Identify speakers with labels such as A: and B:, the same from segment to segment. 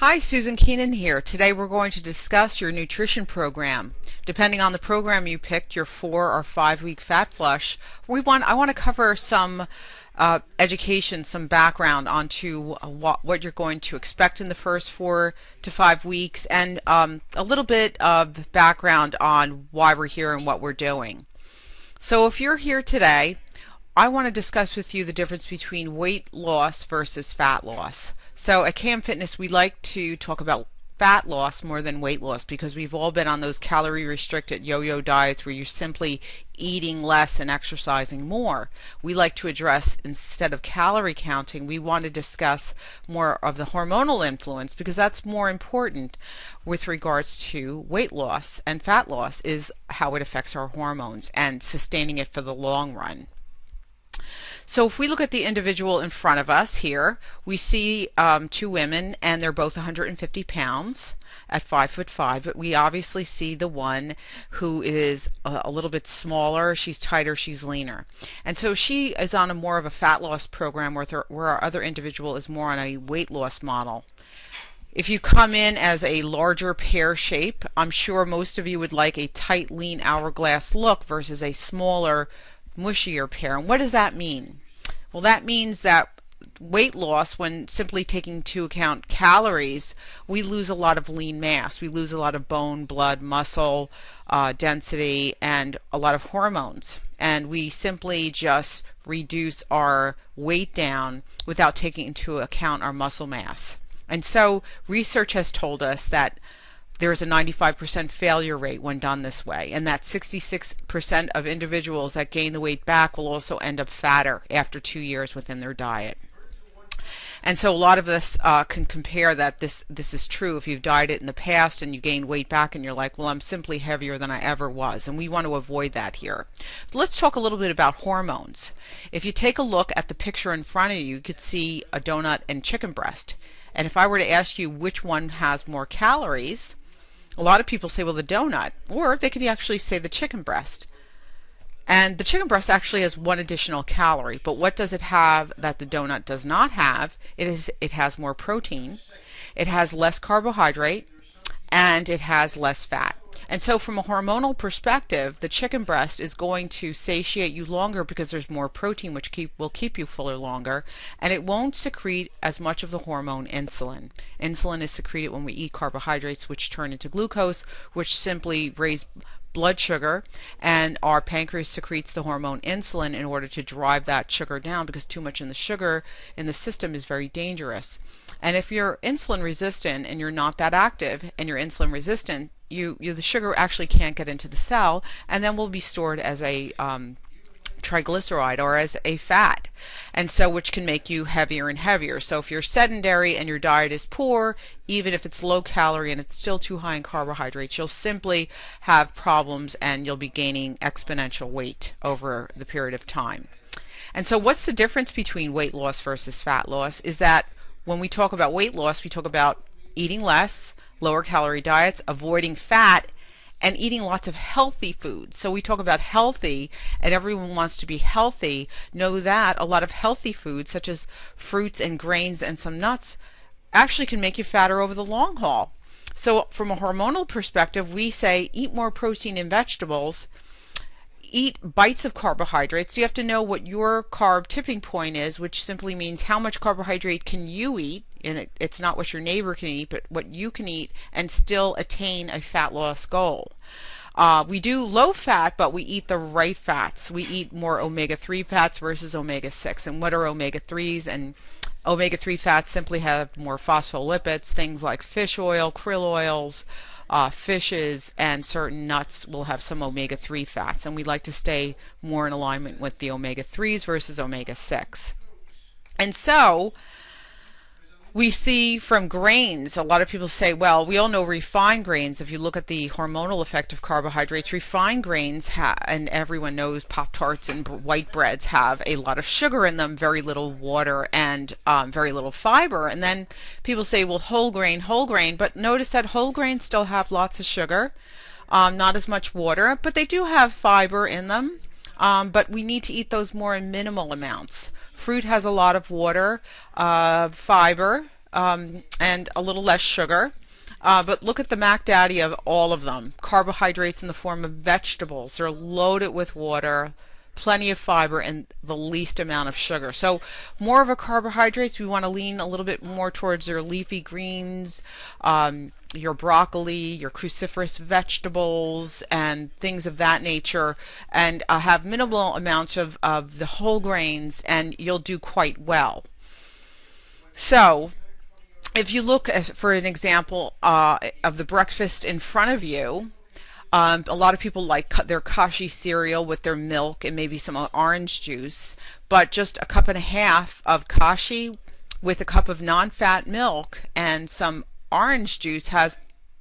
A: Hi, Susan Keenan here. Today we're going to discuss your nutrition program. Depending on the program you picked, your 4 or 5 week fat flush, I want to cover some education, some background onto what you're going to expect in the first 4 to 5 weeks, and a little bit of background on why we're here and what we're doing. So if you're here today, I want to discuss with you the difference between weight loss versus fat loss. So at KM Fitness, we like to talk about fat loss more than weight loss because we've all been on those calorie restricted yo-yo diets where you're simply eating less and exercising more. We like to address, instead of calorie counting, we want to discuss more of the hormonal influence because that's more important with regards to weight loss, and fat loss is how it affects our hormones and sustaining it for the long run. So if we look at the individual in front of us here, we see two women, and they're both 150 pounds at 5'5", but we obviously see the one who is a little bit smaller. She's tighter, she's leaner. And so she is on a more of a fat loss program where our other individual is more on a weight loss model. If you come in as a larger pear shape, I'm sure most of you would like a tight, lean hourglass look versus a smaller, mushier pear. And what does that mean? Well, that means that weight loss, when simply taking into account calories, we lose a lot of lean mass. We lose a lot of bone, blood, muscle density, and a lot of hormones. And we simply just reduce our weight down without taking into account our muscle mass. And so research has told us that there is a 95% failure rate when done this way, and that 66% of individuals that gain the weight back will also end up fatter after 2 years within their diet. And so a lot of us can compare that this is true if you've dieted in the past and you gained weight back and you're like, well, I'm simply heavier than I ever was, and we want to avoid that here. So let's talk a little bit about hormones. If you take a look at the picture in front of you, you could see a donut and chicken breast. And if I were to ask you which one has more calories, a lot of people say, well, the donut, or they could actually say the chicken breast. And the chicken breast actually has one additional calorie, but what does it have that the donut does not have? It has more protein, it has less carbohydrate, and it has less fat. And so from a hormonal perspective, the chicken breast is going to satiate you longer because there's more protein, which will keep you fuller longer, and it won't secrete as much of the hormone insulin. Insulin is secreted when we eat carbohydrates, which turn into glucose, which simply raise blood sugar, and our pancreas secretes the hormone insulin in order to drive that sugar down, because too much in the sugar in the system is very dangerous. And if you're insulin resistant and you're not that active and you're insulin resistant, the sugar actually can't get into the cell, and then will be stored as a triglyceride or as a fat, and so which can make you heavier and heavier. So if you're sedentary and your diet is poor, even if it's low calorie and it's still too high in carbohydrates, you'll simply have problems and you'll be gaining exponential weight over the period of time. And so what's the difference between weight loss versus fat loss is that when we talk about weight loss, we talk about eating less, lower calorie diets, avoiding fat, and eating lots of healthy foods. So we talk about healthy, and everyone wants to be healthy. Know that a lot of healthy foods, such as fruits and grains and some nuts, actually can make you fatter over the long haul. So from a hormonal perspective, we say eat more protein in vegetables, eat bites of carbohydrates. You have to know what your carb tipping point is, which simply means how much carbohydrate can you eat, and it's not what your neighbor can eat, but what you can eat and still attain a fat loss goal. We do low fat, but we eat the right fats. We eat more omega-3 fats versus omega-6. And what are omega-3s? And omega-3 fats simply have more phospholipids, things like fish oil, krill oils, fishes, and certain nuts will have some omega-3 fats, and we like to stay more in alignment with the omega-3s versus omega-6. And so we see from grains, a lot of people say, well, we all know refined grains. If you look at the hormonal effect of carbohydrates, refined grains, and everyone knows Pop-Tarts and white breads have a lot of sugar in them, very little water, and very little fiber. And then people say, well, whole grain, but notice that whole grains still have lots of sugar, not as much water, but they do have fiber in them. But we need to eat those more in minimal amounts. Fruit has a lot of water, fiber, and a little less sugar. But look at the Mac Daddy of all of them. Carbohydrates in the form of vegetables. They're loaded with water, plenty of fiber, and the least amount of sugar. So more of a carbohydrates, we want to lean a little bit more towards your leafy greens, your broccoli, your cruciferous vegetables, and things of that nature, and have minimal amounts of the whole grains, and you'll do quite well. So if you look at, for an example of the breakfast in front of you, a lot of people like their kashi cereal with their milk and maybe some orange juice, but just a cup and a half of kashi with a cup of non-fat milk and some orange juice has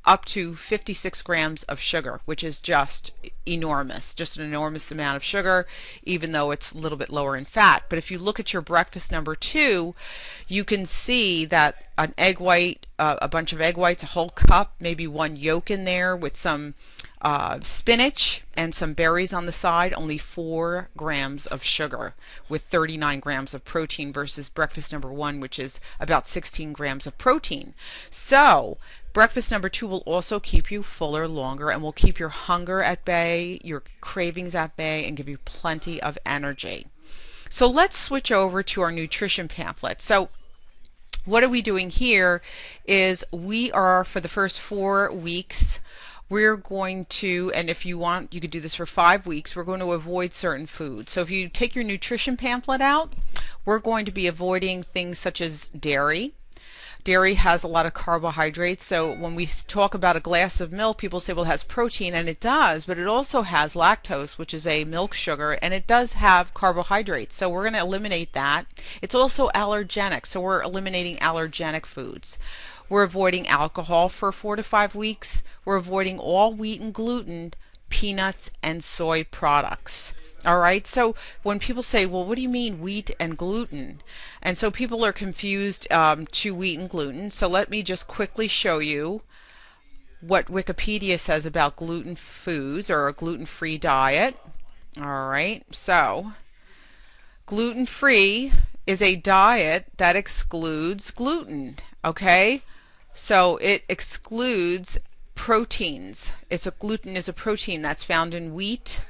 A: up to 56 grams of sugar, which is just enormous, just an enormous amount of sugar, even though it's a little bit lower in fat. But if you look at your breakfast number 2, you can see that an egg white, a bunch of egg whites, a whole cup, maybe one yolk in there with some spinach and some berries on the side, only 4 grams of sugar with 39 grams of protein versus breakfast number 1, which is about 16 grams of protein. So breakfast number 2 will also keep you fuller longer and will keep your hunger at bay, your cravings at bay, and give you plenty of energy. So let's switch over to our nutrition pamphlet. So what are we doing here is we are, for the first 4 weeks, we're going to, and if you want, you could do this for 5 weeks, we're going to avoid certain foods. So if you take your nutrition pamphlet out, we're going to be avoiding things such as dairy. Dairy has a lot of carbohydrates, so when we talk about a glass of milk, people say, well, it has protein, and it does, but it also has lactose, which is a milk sugar, and it does have carbohydrates, so we're going to eliminate that. It's also allergenic, so we're eliminating allergenic foods. We're avoiding alcohol for 4 to 5 weeks. We're avoiding all wheat and gluten, peanuts, and soy products. All right, so when people say, well, what do you mean wheat and gluten? And so people are confused to wheat and gluten. So let me just quickly show you what Wikipedia says about gluten foods or a gluten-free diet. All right, so gluten-free is a diet that excludes gluten, okay? So it excludes proteins. Gluten is a protein that's found in wheat,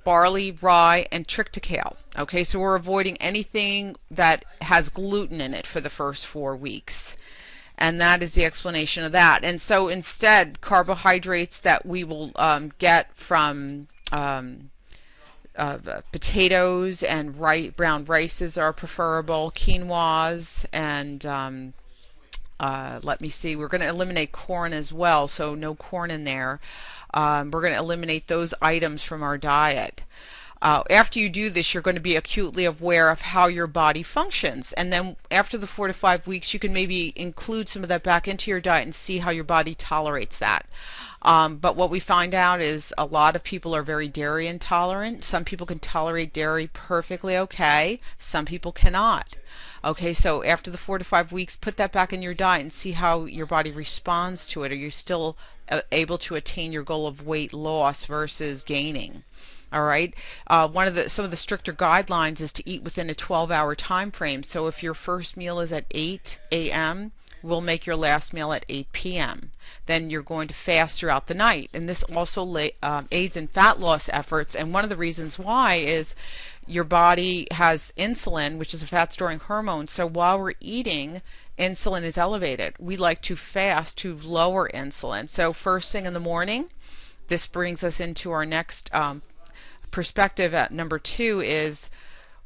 A: barley, rye, and triticale. Okay, so we're avoiding anything that has gluten in it for the first 4 weeks. And that is the explanation of that. And so instead, carbohydrates that we will get from potatoes and brown rices are preferable, quinoas, and let me see, we're going to eliminate corn as well, so no corn in there. We're going to eliminate those items from our diet. After you do this, you're going to be acutely aware of how your body functions. And then after the 4 to 5 weeks, you can maybe include some of that back into your diet and see how your body tolerates that. But what we find out is a lot of people are very dairy intolerant. Some people can tolerate dairy perfectly okay. Some people cannot. Okay, so after the 4 to 5 weeks, put that back in your diet and see how your body responds to it. Are you still able to attain your goal of weight loss versus gaining? All right. Some of the stricter guidelines is to eat within a 12-hour time frame. So if your first meal is at 8 a.m., we'll make your last meal at 8 p.m. Then you're going to fast throughout the night. And this also aids in fat loss efforts. And one of the reasons why is your body has insulin, which is a fat-storing hormone. So while we're eating, insulin is elevated. We like to fast to lower insulin. So first thing in the morning, this brings us into our next perspective at number 2 is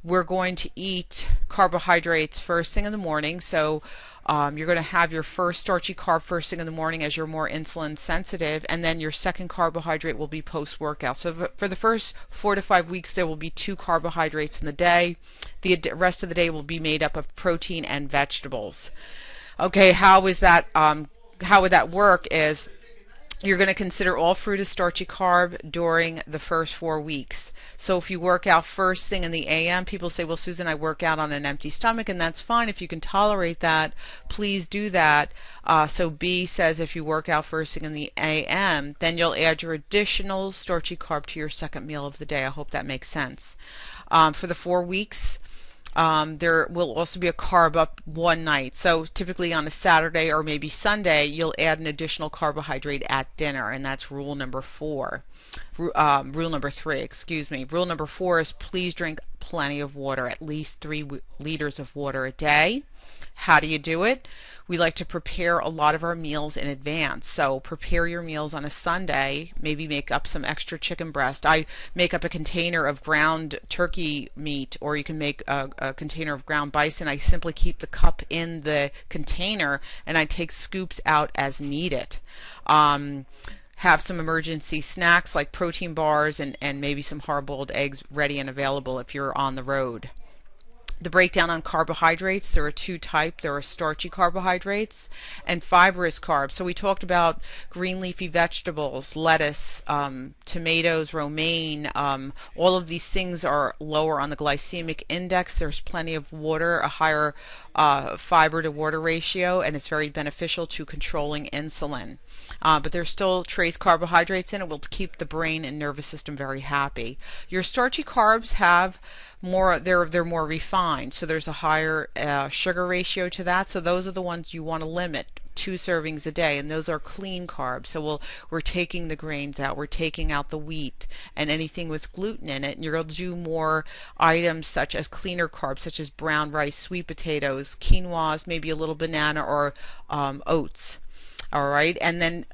A: we're going to eat carbohydrates first thing in the morning. So you're going to have your first starchy carb first thing in the morning as you're more insulin sensitive, and then your second carbohydrate will be post-workout. So for the first 4 to 5 weeks, there will be 2 carbohydrates in the day. The rest of the day will be made up of protein and vegetables. Okay, how would that work is you're going to consider all fruit as starchy carb during the first 4 weeks. So if you work out first thing in the AM, people say, well, Susan, I work out on an empty stomach, and that's fine. If you can tolerate that, please do that. So B says if you work out first thing in the AM, then you'll add your additional starchy carb to your second meal of the day. I hope that makes sense. For the 4 weeks, There will also be a carb up one night. So typically on a Saturday or maybe Sunday, you'll add an additional carbohydrate at dinner, and that's rule number 4. Rule number 3, excuse me. Rule number 4 is please drink plenty of water, at least 3 liters of water a day. How do you do it? We like to prepare a lot of our meals in advance. So prepare your meals on a Sunday. Maybe make up some extra chicken breast. I make up a container of ground turkey meat, or you can make a container of ground bison. I simply keep the cup in the container and I take scoops out as needed. Have some emergency snacks like protein bars and maybe some hard-boiled eggs ready and available if you're on the road. The breakdown on carbohydrates, there are 2 types. There are starchy carbohydrates and fibrous carbs. So we talked about green leafy vegetables, lettuce, tomatoes, romaine. All of these things are lower on the glycemic index. There's plenty of water, a higher fiber to water ratio, and it's very beneficial to controlling insulin. But there's still trace carbohydrates in it. Will keep the brain and nervous system very happy. Your starchy carbs have more, they're more refined, so there's a higher sugar ratio to that. So those are the ones you want to limit. 2 servings a day, and those are clean carbs. So we're taking the grains out, we're taking out the wheat and anything with gluten in it, and you're going to do more items such as cleaner carbs, such as brown rice, sweet potatoes, quinoas, maybe a little banana or oats. All right, and then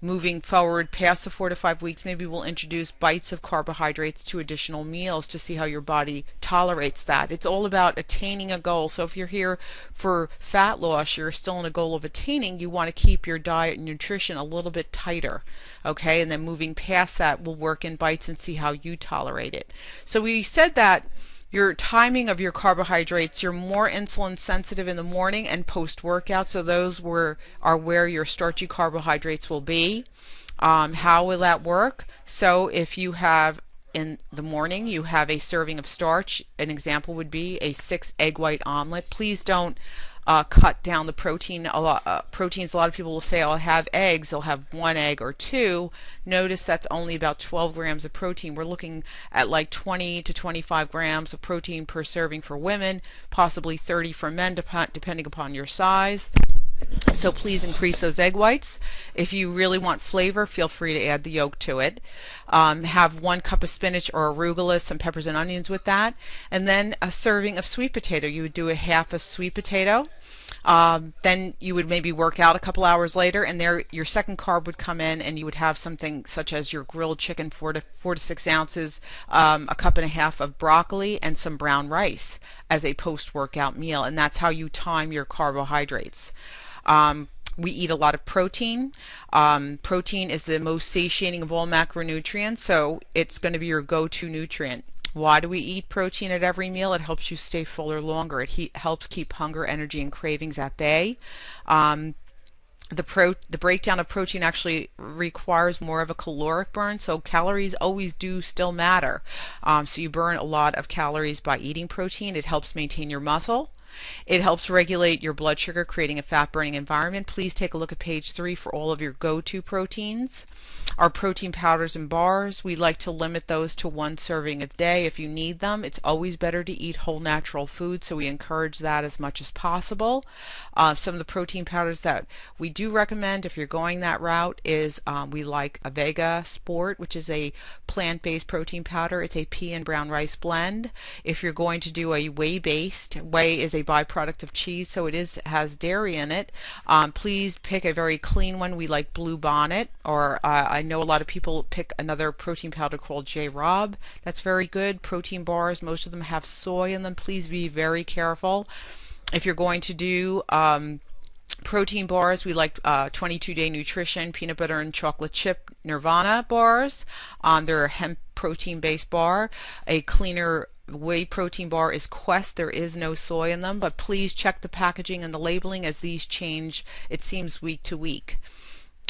A: moving forward past the 4 to 5 weeks, maybe we'll introduce bites of carbohydrates to additional meals to see how your body tolerates that. It's all about attaining a goal. So if you're here for fat loss, you're still in a goal of attaining, you want to keep your diet and nutrition a little bit tighter. Okay, and then moving past that, we'll work in bites and see how you tolerate it. So we said that your timing of your carbohydrates, you're more insulin sensitive in the morning and post workout, so those are where your starchy carbohydrates will be. How will that work? So if you have in the morning you have a serving of starch, an example would be a 6 egg white omelet. Please don't cut down the protein. Proteins, a lot of people will say, I'll have eggs, they'll have 1 egg or 2. Notice that's only about 12 grams of protein. We're looking at like 20 to 25 grams of protein per serving for women, possibly 30 for men, depending upon your size. So please increase those egg whites. If you really want flavor, feel free to add the yolk to it. Have 1 cup of spinach or arugula, some peppers and onions with that. And then a serving of sweet potato. You would do a half of sweet potato. Then you would maybe work out a couple hours later, and there your second carb would come in, and you would have something such as your grilled chicken, 4 to 6 ounces, a cup and a half of broccoli, and some brown rice as a post-workout meal. And that's how you time your carbohydrates. We eat a lot of protein. Protein is the most satiating of all macronutrients, so it's going to be your go-to nutrient. Why do we eat protein at every meal? It helps you stay fuller longer. It helps keep hunger, energy, and cravings at bay. The breakdown of protein actually requires more of a caloric burn, so calories always do still matter. So you burn a lot of calories by eating protein. It helps maintain your muscle. It helps regulate your blood sugar, creating a fat-burning environment. Please take a look at page 3 for all of your go-to proteins. Our protein powders and bars, we like to limit those to 1 serving a day if you need them. It's always better to eat whole natural food, so we encourage that as much as possible. Some of the protein powders that we do recommend if you're going that route is we like Avega Sport, which is a plant-based protein powder. It's a pea and brown rice blend. If you're going to do a whey-based, whey is a byproduct of cheese, so it has dairy in it. Please pick a very clean one. We like Blue Bonnet, or I know a lot of people pick another protein powder called J-Rob. That's very good. Protein bars, most of them have soy in them. Please be very careful. If you're going to do protein bars, we like 22-Day Nutrition peanut butter and chocolate chip Nirvana bars. They're a hemp protein based bar. A cleaner whey protein bar is Quest. There is no soy in them, but please check the packaging and the labeling as these change, it seems, week to week.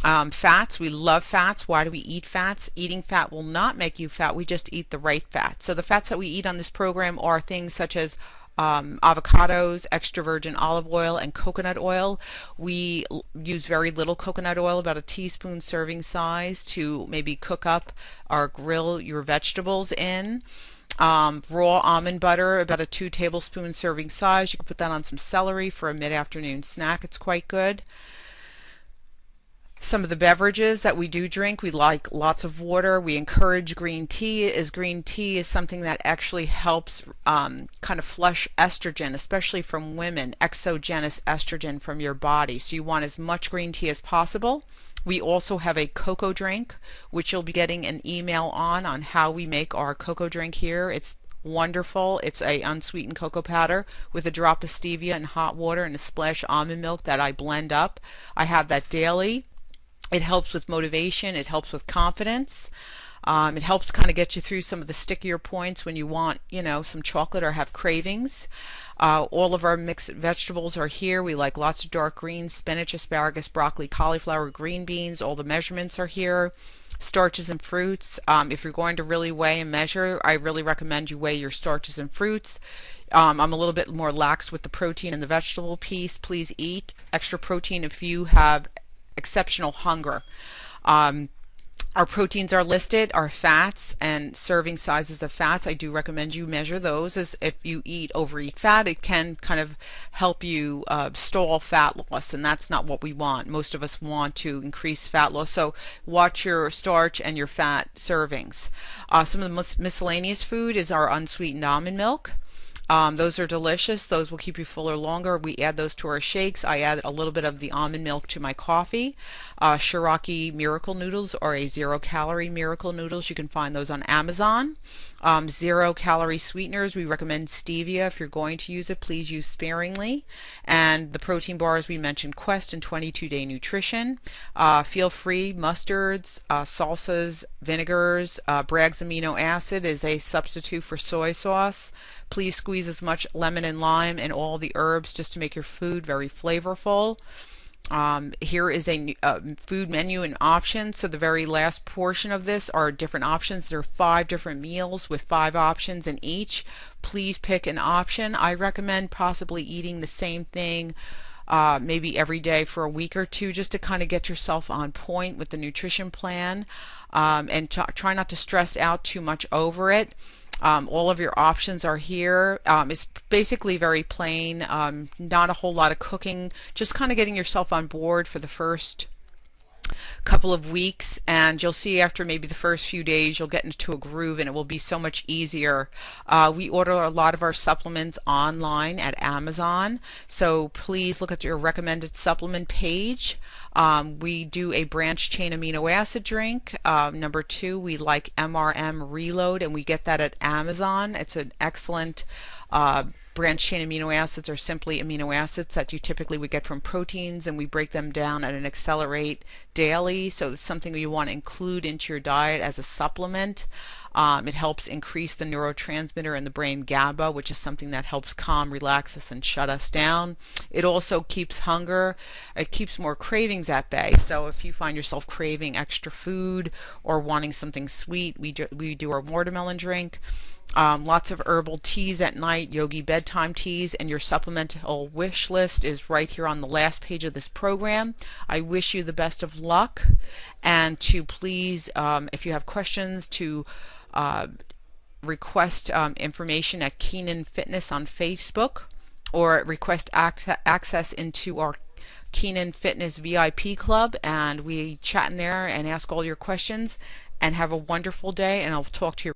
A: Fats, we love fats. Why do we eat fats? Eating fat will not make you fat. We just eat the right fat. So the fats that we eat on this program are things such as avocados, extra virgin olive oil, and coconut oil. We use very little coconut oil, about a teaspoon serving size, to maybe cook up or grill your vegetables in. Raw almond butter, about a 2 tablespoon serving size. You can put that on some celery for a mid-afternoon snack. It's quite good. Some of the beverages that we do drink, we like lots of water. We encourage green tea, as green tea is something that actually helps kind of flush estrogen, especially from women, exogenous estrogen from your body. So you want as much green tea as possible. We also have a cocoa drink, which you'll be getting an email on how we make our cocoa drink here. It's wonderful. It's a unsweetened cocoa powder with a drop of stevia and hot water and a splash almond milk that I blend up. I have that daily. It helps with motivation. It helps with confidence. It helps kind of get you through some of the stickier points when you want, some chocolate or have cravings. All of our mixed vegetables are here. We like lots of dark greens, spinach, asparagus, broccoli, cauliflower, green beans. All the measurements are here. Starches and fruits. If you're going to really weigh and measure, I really recommend you weigh your starches and fruits. I'm a little bit more lax with the protein and the vegetable piece. Please eat extra protein if you have exceptional hunger. Our proteins are listed, our fats and serving sizes of fats. I do recommend you measure those, as if you overeat fat, it can kind of help you stall fat loss, and that's not what we want. Most of us want to increase fat loss, so watch your starch and your fat servings. Some of the miscellaneous food is our unsweetened almond milk. Those are delicious. Those will keep you fuller longer. We add those to our shakes. I add a little bit of the almond milk to my coffee. Shiraki Miracle Noodles are a 0-calorie Miracle Noodles. You can find those on Amazon. 0-calorie sweeteners, we recommend stevia. If you're going to use it, please use sparingly. And the protein bars, we mentioned Quest and 22-day nutrition. Feel free, mustards, salsas, vinegars. Bragg's amino acid is a substitute for soy sauce. Please squeeze as much lemon and lime and all the herbs just to make your food very flavorful. Here is a food menu and options. So the very last portion of this are different options. There are 5 different meals with 5 options in each. Please pick an option. I recommend possibly eating the same thing maybe every day for a week or two, just to kind of get yourself on point with the nutrition plan, and try not to stress out too much over it. All of your options are here. It's basically very plain, not a whole lot of cooking, just kind of getting yourself on board for the first couple of weeks, and you'll see after maybe the first few days you'll get into a groove and it will be so much easier. We order a lot of our supplements online at Amazon, so please look at your recommended supplement page. We do a branched chain amino acid drink. Number 2, we like MRM Reload, and we get that at Amazon. It's an excellent branched chain amino acids are simply amino acids that you typically would get from proteins, and we break them down at an Accelerate daily, so it's something you want to include into your diet as a supplement. It helps increase the neurotransmitter in the brain GABA, which is something that helps calm, relax us, and shut us down. It also keeps hunger. It keeps more cravings at bay. So if you find yourself craving extra food or wanting something sweet, we do our watermelon drink. Lots of herbal teas at night, yogi bedtime teas, and your supplemental wish list is right here on the last page of this program. I wish you the best of luck, and to please, if you have questions, to request information at Keenan Fitness on Facebook, or request access into our Keenan Fitness VIP club, and we chat in there and ask all your questions. And have a wonderful day, and I'll talk to you